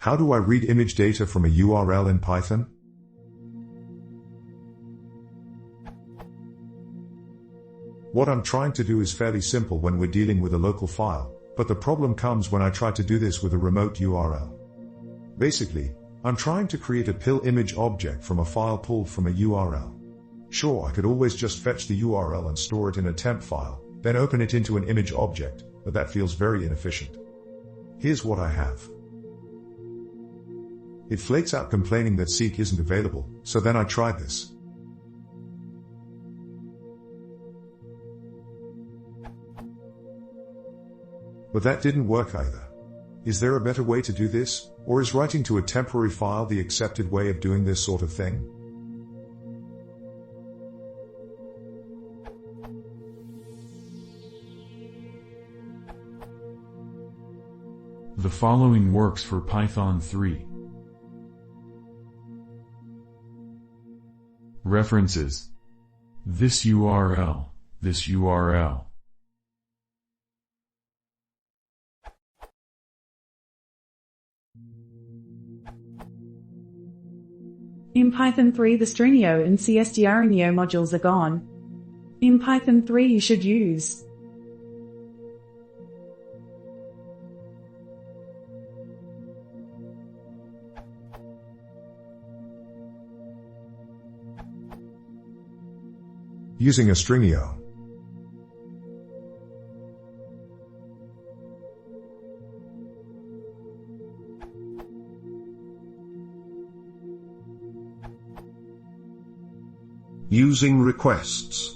How do I read image data from a URL in Python? What I'm trying to do is fairly simple when we're dealing with a local file, but the problem comes when I try to do this with a remote URL. Basically, I'm trying to create a pill image object from a file pulled from a URL. Sure, I could always just fetch the URL and store it in a temp file, then open it into an image object, but that feels very inefficient. Here's what I have. It flakes out complaining that Seek isn't available, so then I tried this. But that didn't work either. Is there a better way to do this, or is writing to a temporary file the accepted way of doing this sort of thing? The following works for Python 3. References. This URL, this URL. In Python 3 the stringio and cstrinio modules are gone. In Python 3 you should use using a stringio. Using requests.